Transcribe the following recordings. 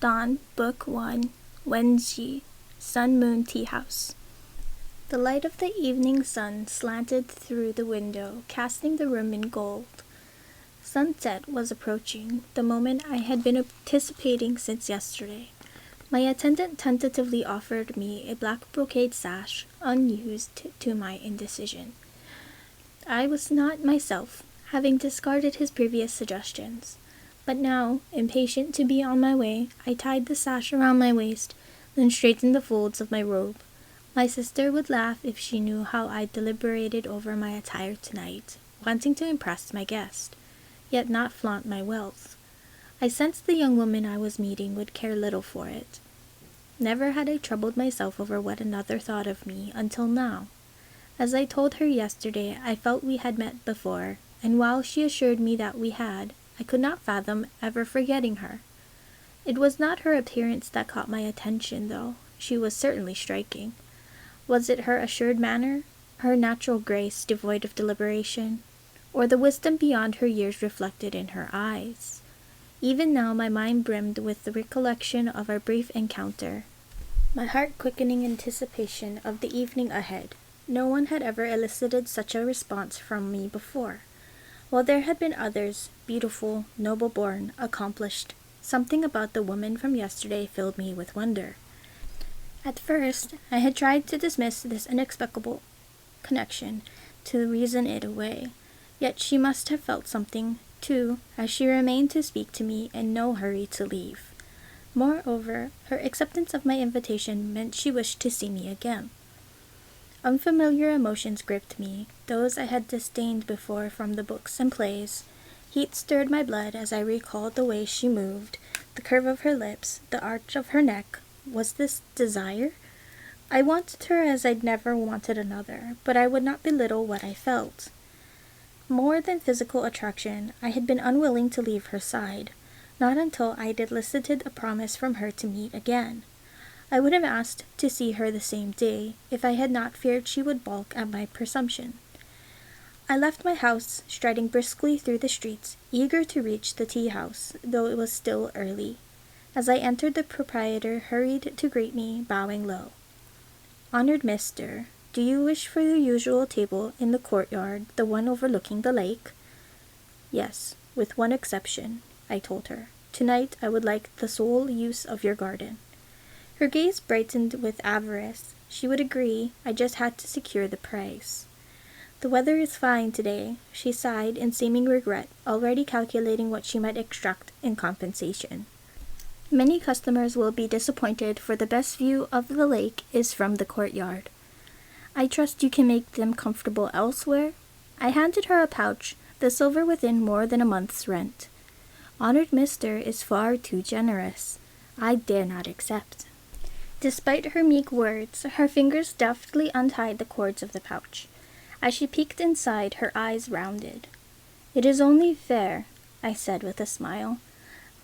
Dawn, Book 1, Wenzhi, Sun Moon Teahouse. The light of the evening sun slanted through the window, casting the room in gold. Sunset was approaching, the moment I had been anticipating since yesterday. My attendant tentatively offered me a black brocade sash, unused to my indecision. I was not myself, having discarded his previous suggestions. But now, impatient to be on my way, I tied the sash around my waist, then straightened the folds of my robe. My sister would laugh if she knew how I deliberated over my attire tonight, wanting to impress my guest, yet not flaunt my wealth. I sensed the young woman I was meeting would care little for it. Never had I troubled myself over what another thought of me until now. As I told her yesterday, I felt we had met before, and while she assured me that we had, I could not fathom ever forgetting her. It was not her appearance that caught my attention, though. She was certainly striking. Was it her assured manner, her natural grace devoid of deliberation, or the wisdom beyond her years reflected in her eyes? Even now my mind brimmed with the recollection of our brief encounter, my heart quickening anticipation of the evening ahead. No one had ever elicited such a response from me before. While there had been others, beautiful, noble-born, accomplished, something about the woman from yesterday filled me with wonder. At first, I had tried to dismiss this inexplicable connection, to reason it away. Yet she must have felt something, too, as she remained to speak to me in no hurry to leave. Moreover, her acceptance of my invitation meant she wished to see me again. Unfamiliar emotions gripped me, those I had disdained before from the books and plays. Heat stirred my blood as I recalled the way she moved, the curve of her lips, the arch of her neck. Was this desire? I wanted her as I'd never wanted another, but I would not belittle what I felt. More than physical attraction, I had been unwilling to leave her side, not until I had elicited a promise from her to meet again. I would have asked to see her the same day, if I had not feared she would balk at my presumption. I left my house, striding briskly through the streets, eager to reach the tea house, though it was still early. As I entered, the proprietor hurried to greet me, bowing low. "Honored Mister, do you wish for your usual table in the courtyard, the one overlooking the lake?" "Yes, with one exception," I told her. "Tonight I would like the sole use of your garden." Her gaze brightened with avarice. She would agree, I just had to secure the price. "The weather is fine today," she sighed in seeming regret, already calculating what she might extract in compensation. "Many customers will be disappointed, for the best view of the lake is from the courtyard. I trust you can make them comfortable elsewhere?" I handed her a pouch, the silver within more than a month's rent. "Honored Mister is far too generous. I dare not accept." Despite her meek words, her fingers deftly untied the cords of the pouch. As she peeked inside, her eyes rounded. "It is only fair," I said with a smile.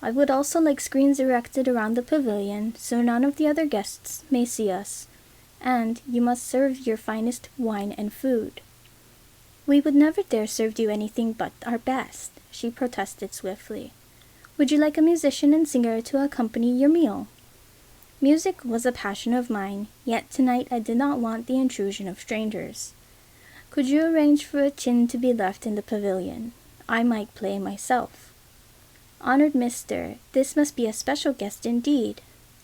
"I would also like screens erected around the pavilion, so none of the other guests may see us. And you must serve your finest wine and food." "We would never dare serve you anything but our best," she protested swiftly. "Would you like a musician and singer to accompany your meal?" Music was a passion of mine, yet tonight I did not want the intrusion of strangers. "Could you arrange for a chin to be left in the pavilion? I might play myself." "Honored Mister, this must be a special guest indeed."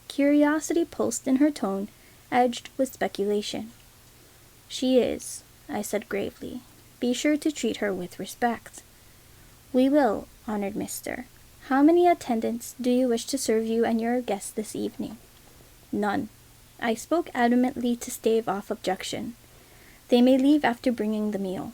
Curiosity pulsed in her tone, edged with speculation. "She is," I said gravely. "Be sure to treat her with respect." "We will, honored Mister. How many attendants do you wish to serve you and your guests this evening?" "None." I spoke adamantly to stave off objection. "They may leave after bringing the meal."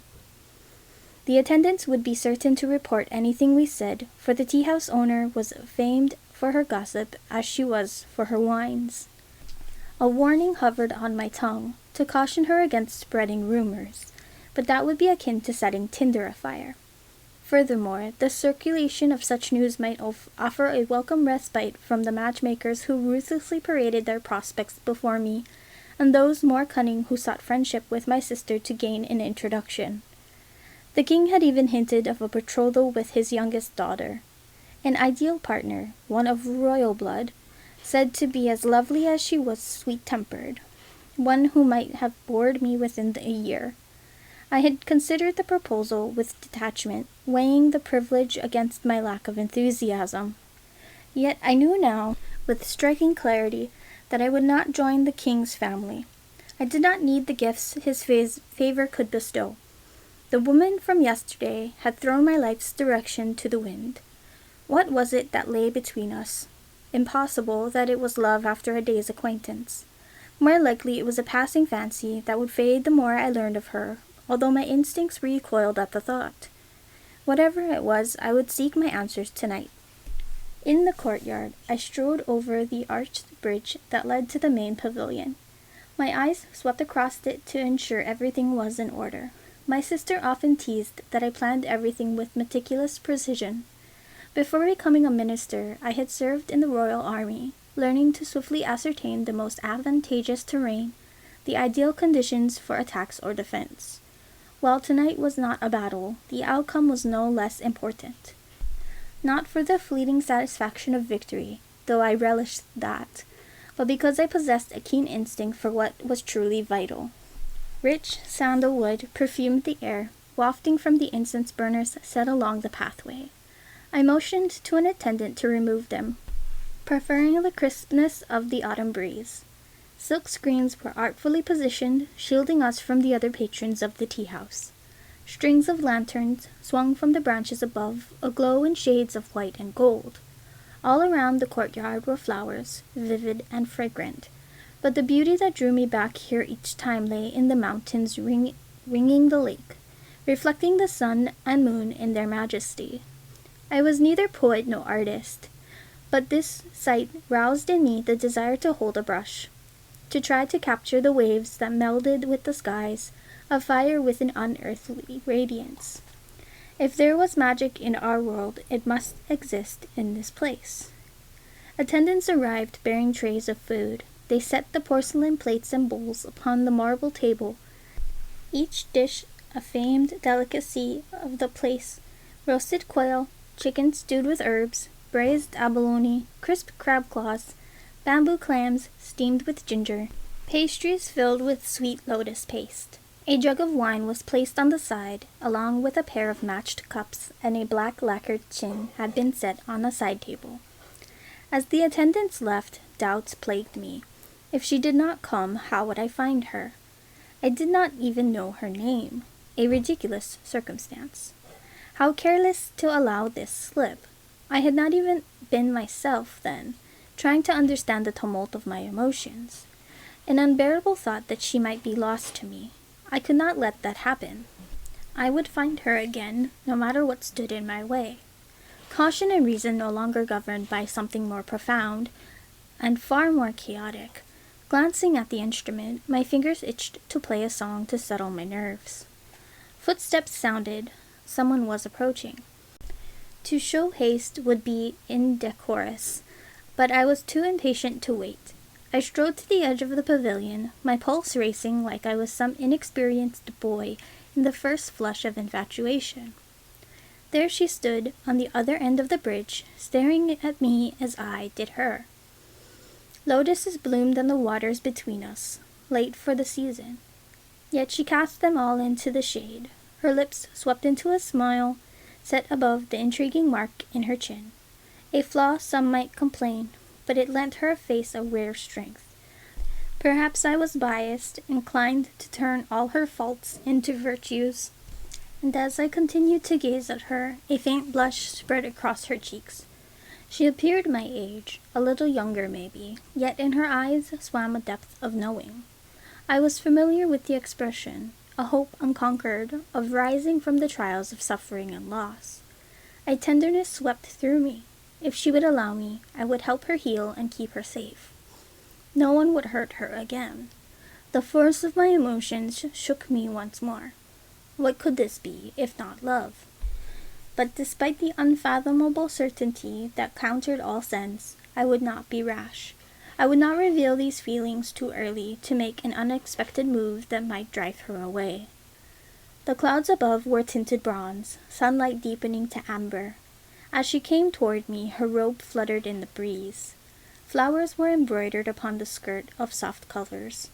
The attendants would be certain to report anything we said, for the tea-house owner was famed for her gossip as she was for her wines. A warning hovered on my tongue, to caution her against spreading rumors, but that would be akin to setting tinder afire. Furthermore, the circulation of such news might offer a welcome respite from the matchmakers who ruthlessly paraded their prospects before me, and those more cunning who sought friendship with my sister to gain an introduction. The king had even hinted of a betrothal with his youngest daughter. An ideal partner, one of royal blood, said to be as lovely as she was sweet-tempered, one who might have bored me within a year. I had considered the proposal with detachment, weighing the privilege against my lack of enthusiasm. Yet I knew now, with striking clarity, that I would not join the king's family. I did not need the gifts his favor could bestow. The woman from yesterday had thrown my life's direction to the wind. What was it that lay between us? Impossible that it was love after a day's acquaintance. More likely it was a passing fancy that would fade the more I learned of her, although my instincts recoiled at the thought. Whatever it was, I would seek my answers tonight. In the courtyard, I strode over the arched bridge that led to the main pavilion. My eyes swept across it to ensure everything was in order. My sister often teased that I planned everything with meticulous precision. Before becoming a minister, I had served in the Royal Army, learning to swiftly ascertain the most advantageous terrain, the ideal conditions for attacks or defense. While tonight was not a battle, the outcome was no less important. Not for the fleeting satisfaction of victory, though I relished that, but because I possessed a keen instinct for what was truly vital. Rich sandalwood perfumed the air, wafting from the incense burners set along the pathway. I motioned to an attendant to remove them, preferring the crispness of the autumn breeze. Silk screens were artfully positioned, shielding us from the other patrons of the tea-house. Strings of lanterns swung from the branches above, aglow in shades of white and gold. All around the courtyard were flowers, vivid and fragrant, but the beauty that drew me back here each time lay in the mountains ringing the lake, reflecting the sun and moon in their majesty. I was neither poet nor artist, but this sight roused in me the desire to hold a brush, to try to capture the waves that melded with the skies, afire with an unearthly radiance. If there was magic in our world, it must exist in this place. Attendants arrived bearing trays of food. They set the porcelain plates and bowls upon the marble table, each dish a famed delicacy of the place: roasted quail, chicken stewed with herbs, braised abalone, crisp crab claws, bamboo clams steamed with ginger, pastries filled with sweet lotus paste. A jug of wine was placed on the side, along with a pair of matched cups, and a black lacquered chine had been set on a side table. As the attendants left, doubts plagued me. If she did not come, how would I find her? I did not even know her name, a ridiculous circumstance. How careless to allow this slip. I had not even been myself then, trying to understand the tumult of my emotions. An unbearable thought that she might be lost to me. I could not let that happen. I would find her again, no matter what stood in my way. Caution and reason no longer governed by something more profound and far more chaotic. Glancing at the instrument, my fingers itched to play a song to settle my nerves. Footsteps sounded. Someone was approaching. To show haste would be indecorous, but I was too impatient to wait. I strode to the edge of the pavilion, my pulse racing like I was some inexperienced boy in the first flush of infatuation. There she stood, on the other end of the bridge, staring at me as I did her. Lotuses bloomed on the waters between us, late for the season. Yet she cast them all into the shade. Her lips swept into a smile, set above the intriguing mark in her chin. A flaw some might complain, but it lent her face a rare strength. Perhaps I was biased, inclined to turn all her faults into virtues, and as I continued to gaze at her, a faint blush spread across her cheeks. She appeared my age, a little younger maybe, yet in her eyes swam a depth of knowing. I was familiar with the expression, a hope unconquered, of rising from the trials of suffering and loss. A tenderness swept through me. If she would allow me, I would help her heal and keep her safe. No one would hurt her again. The force of my emotions shook me once more. What could this be, if not love? But despite the unfathomable certainty that countered all sense, I would not be rash. I would not reveal these feelings too early to make an unexpected move that might drive her away. The clouds above were tinted bronze, sunlight deepening to amber. As she came toward me, her robe fluttered in the breeze. Flowers were embroidered upon the skirt of soft colors.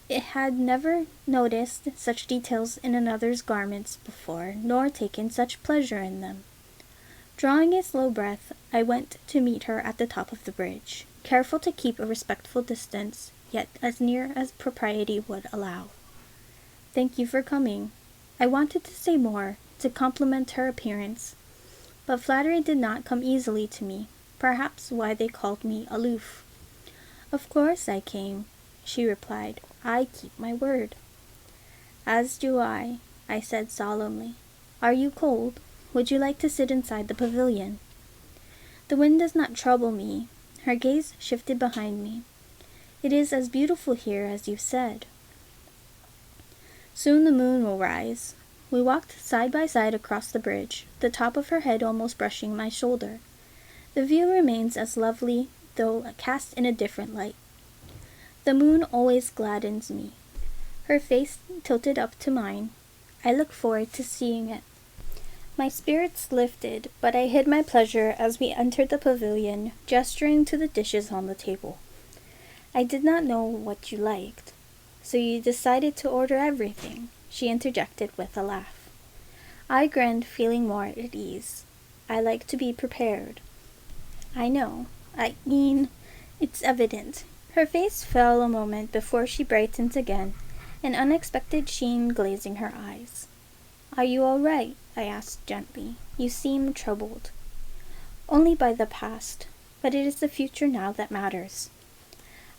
It had never noticed such details in another's garments before, nor taken such pleasure in them. Drawing a slow breath, I went to meet her at the top of the bridge, careful to keep a respectful distance, yet as near as propriety would allow. "Thank you for coming." I wanted to say more, to compliment her appearance, but flattery did not come easily to me, perhaps why they called me aloof. "Of course I came," she replied. "I keep my word." "As do I," said solemnly. "Are you cold? Would you like to sit inside the pavilion?" "The wind does not trouble me." Her gaze shifted behind me. "It is as beautiful here as you said." "Soon the moon will rise." We walked side by side across the bridge, the top of her head almost brushing my shoulder. The view remains as lovely, though cast in a different light. The moon always gladdens me. Her face tilted up to mine. I look forward to seeing it. My spirits lifted, but I hid my pleasure as we entered the pavilion, gesturing to the dishes on the table. "I did not know what you liked." "So you decided to order everything?" she interjected with a laugh. I grinned, feeling more at ease. I like to be prepared. "I know. It's evident." Her face fell a moment before she brightened again, an unexpected sheen glazing her eyes. "Are you all right?" I asked gently. "You seem troubled." "Only by the past, but it is the future now that matters."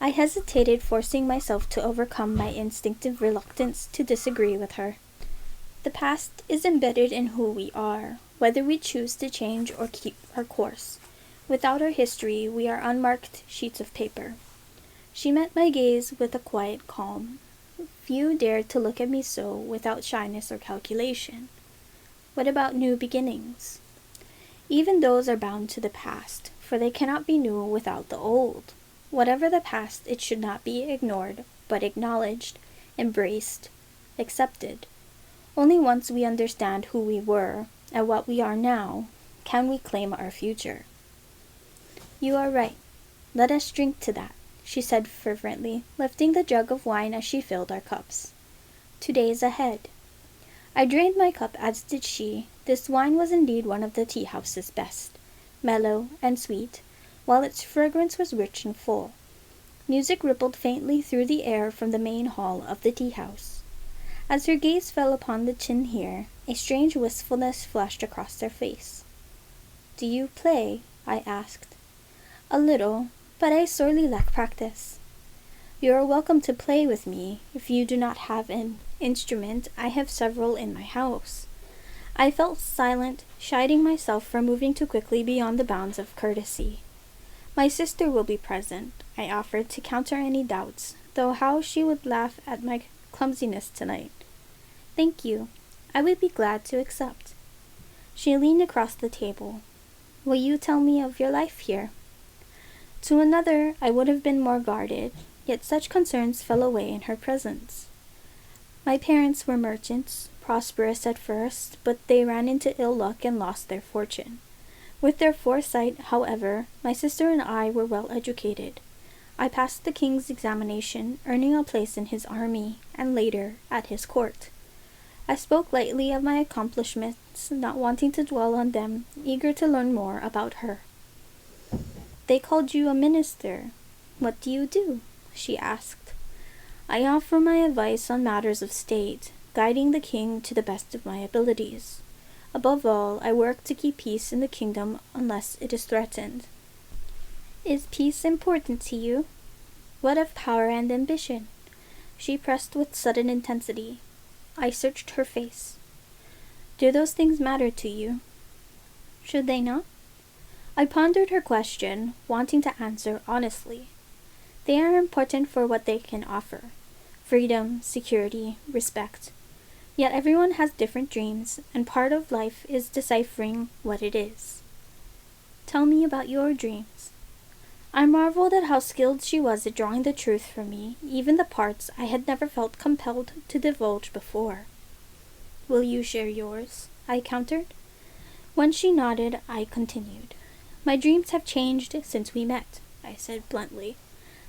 I hesitated, forcing myself to overcome my instinctive reluctance to disagree with her. "The past is embedded in who we are, whether we choose to change or keep our course. Without our history, we are unmarked sheets of paper." She met my gaze with a quiet calm. Few dared to look at me so without shyness or calculation. "What about new beginnings?" "Even those are bound to the past, for they cannot be new without the old. Whatever the past, it should not be ignored, but acknowledged, embraced, accepted. Only once we understand who we were, and what we are now, can we claim our future." "You are right. Let us drink to that," she said fervently, lifting the jug of wine as she filled our cups. "Today's ahead." I drained my cup, as did she. This wine was indeed one of the Teahouse's best, mellow and sweet, while its fragrance was rich and full. Music rippled faintly through the air from the main hall of the Teahouse. As her gaze fell upon the tin here, a strange wistfulness flashed across her face. "Do you play?" I asked. "A little, but I sorely lack practice." "You are welcome to play with me. If you do not have an instrument, I have several in my house." I felt silent, chiding myself for moving too quickly beyond the bounds of courtesy. "My sister will be present," I offered to counter any doubts, though how she would laugh at my clumsiness tonight. "Thank you. I would be glad to accept." She leaned across the table. "Will you tell me of your life here?" To another, I would have been more guarded, yet such concerns fell away in her presence. "My parents were merchants, prosperous at first, but they ran into ill luck and lost their fortune. With their foresight, however, my sister and I were well educated. I passed the king's examination, earning a place in his army, and later, at his court." I spoke lightly of my accomplishments, not wanting to dwell on them, eager to learn more about her. "They called you a minister. What do you do?" she asked. "I offer my advice on matters of state, guiding the king to the best of my abilities. Above all, I work to keep peace in the kingdom unless it is threatened." "Is peace important to you?" "What of power and ambition?" She pressed with sudden intensity. I searched her face. "Do those things matter to you?" "Should they not?" I pondered her question, wanting to answer honestly. "They are important for what they can offer. Freedom, security, respect. Yet everyone has different dreams, and part of life is deciphering what it is." "Tell me about your dreams." I marveled at how skilled she was at drawing the truth from me, even the parts I had never felt compelled to divulge before. "Will you share yours?" I countered. When she nodded, I continued. "My dreams have changed since we met. I said bluntly.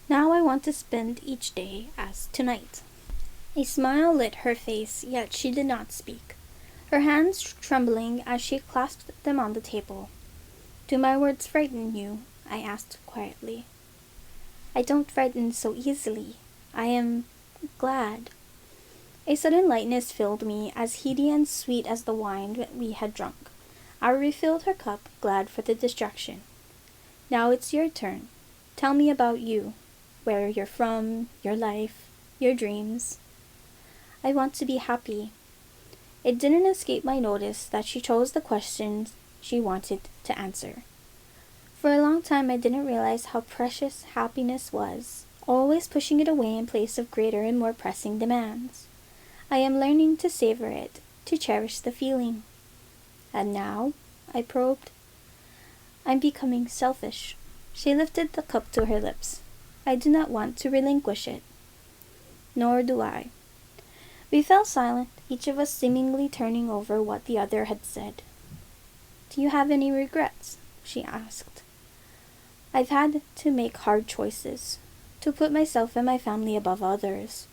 Now I want to spend each day as tonight. A smile lit her face, yet she did not speak, her hands trembling as she clasped them on the table. Do my words frighten you? I asked quietly. I don't frighten so easily. I am glad. A sudden lightness filled me, as heady and sweet as the wine we had drunk. I refilled her cup, glad for the distraction. Now it's your turn. Tell me about you, where you're from, your life, your dreams. I want to be happy. It didn't escape my notice that she chose the questions she wanted to answer. For a long time I didn't realize how precious happiness was, always pushing it away in place of greater and more pressing demands. I am learning to savor it, to cherish the feeling. And now? I probed. I'm becoming selfish. She lifted the cup to her lips. I do not want to relinquish it. Nor do I. We fell silent, each of us seemingly turning over what the other had said. Do you have any regrets? She asked. I've had to make hard choices, to put myself and my family above others.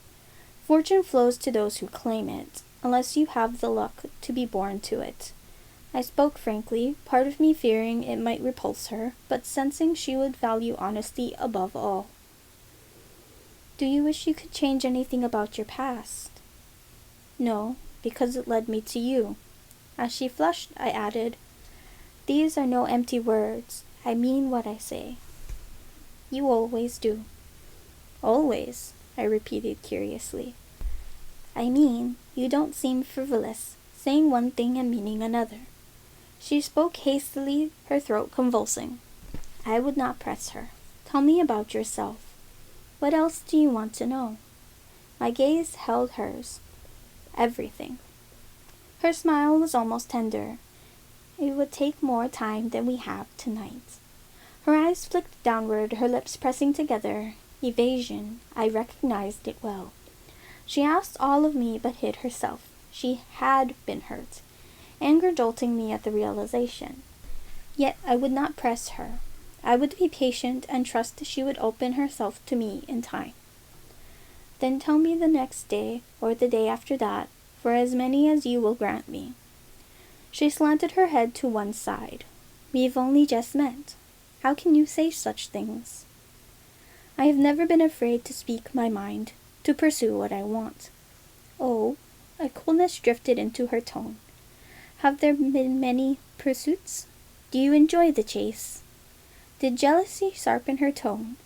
Fortune flows to those who claim it, unless you have the luck to be born to it. I spoke frankly, part of me fearing it might repulse her, but sensing she would value honesty above all. Do you wish you could change anything about your past? No, because it led me to you. As she flushed, I added, These are no empty words. I mean what I say. You always do. Always, I repeated curiously. I mean, you don't seem frivolous, saying one thing and meaning another. She spoke hastily, her throat convulsing. I would not press her. Tell me about yourself. What else do you want to know? My gaze held hers. Everything. Her smile was almost tender. It would take more time than we have tonight. Her eyes flicked downward, her lips pressing together. Evasion. I recognized it well. She asked all of me but hid herself. She had been hurt, anger jolting me at the realization. Yet I would not press her. I would be patient and trust she would open herself to me in time. Then tell me the next day, or the day after that, for as many as you will grant me. She slanted her head to one side. We've only just met. How can you say such things? I have never been afraid to speak my mind, to pursue what I want. Oh, a coolness drifted into her tone. Have there been many pursuits? Do you enjoy the chase? Did jealousy sharpen her tone?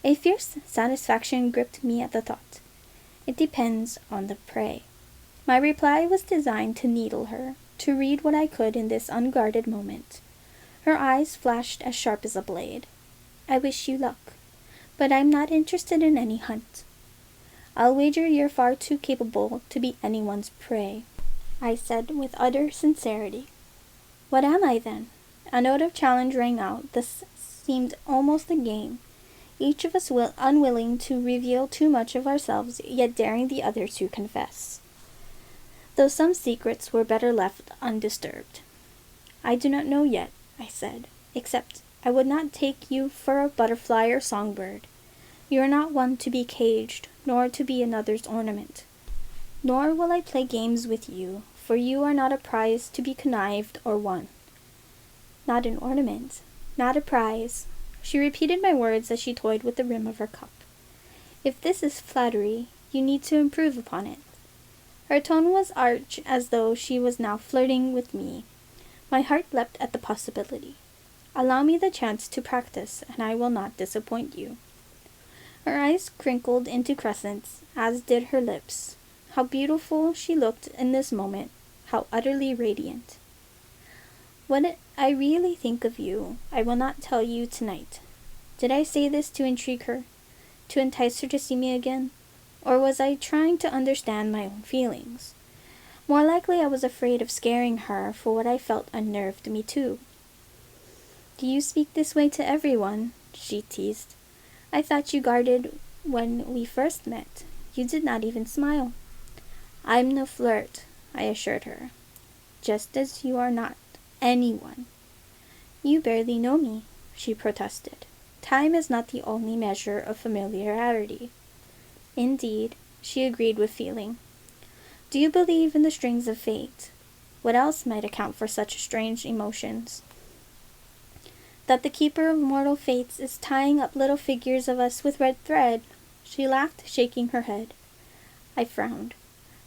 A fierce satisfaction gripped me at the thought. It depends on the prey. My reply was designed to needle her, to read what I could in this unguarded moment. Her eyes flashed as sharp as a blade. I wish you luck, but I'm not interested in any hunt. I'll wager you're far too capable to be anyone's prey, I said with utter sincerity. What am I then? A note of challenge rang out. This seemed almost a game. Each of us unwilling to reveal too much of ourselves, yet daring the other to confess. Though some secrets were better left undisturbed. I do not know yet, I said, except I would not take you for a butterfly or songbird. You are not one to be caged, nor to be another's ornament. Nor will I play games with you, for you are not a prize to be connived or won. Not an ornament, not a prize. She repeated my words as she toyed with the rim of her cup. If this is flattery, you need to improve upon it. Her tone was arch, as though she was now flirting with me. My heart leapt at the possibility. Allow me the chance to practice, and I will not disappoint you. Her eyes crinkled into crescents, as did her lips. How beautiful she looked in this moment, how utterly radiant. What I really think of you, I will not tell you tonight. Did I say this to intrigue her, to entice her to see me again? Or was I trying to understand my own feelings? More likely I was afraid of scaring her, for what I felt unnerved me too. Do you speak this way to everyone? She teased. I thought you guarded when we first met. You did not even smile. I'm no flirt, I assured her. Just as you are not anyone. You barely know me, she protested. Time is not the only measure of familiarity. Indeed, she agreed with feeling. Do you believe in the strings of fate? What else might account for such strange emotions? That the keeper of mortal fates is tying up little figures of us with red thread. She laughed, shaking her head. I frowned.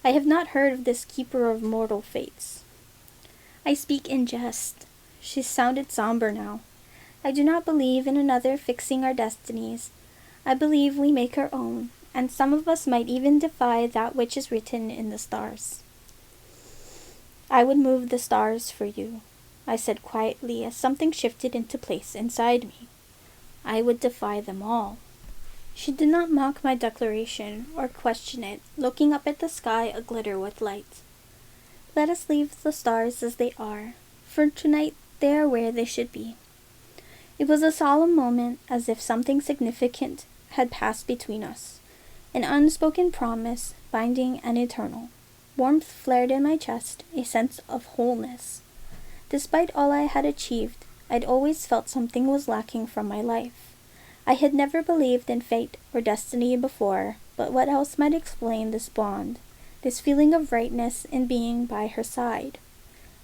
I have not heard of this keeper of mortal fates. I speak in jest. She sounded somber now. I do not believe in another fixing our destinies. I believe we make our own, and some of us might even defy that which is written in the stars. I would move the stars for you, I said quietly as something shifted into place inside me. I would defy them all. She did not mock my declaration or question it, looking up at the sky aglitter with light. Let us leave the stars as they are, for tonight they are where they should be. It was a solemn moment, as if something significant had passed between us, an unspoken promise, binding and eternal. Warmth flared in my chest, a sense of wholeness. Despite all I had achieved, I'd always felt something was lacking from my life. I had never believed in fate or destiny before, but what else might explain this bond, this feeling of rightness in being by her side?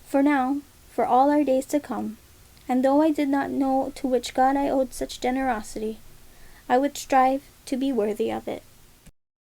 For now, for all our days to come, and though I did not know to which god I owed such generosity, I would strive to be worthy of it.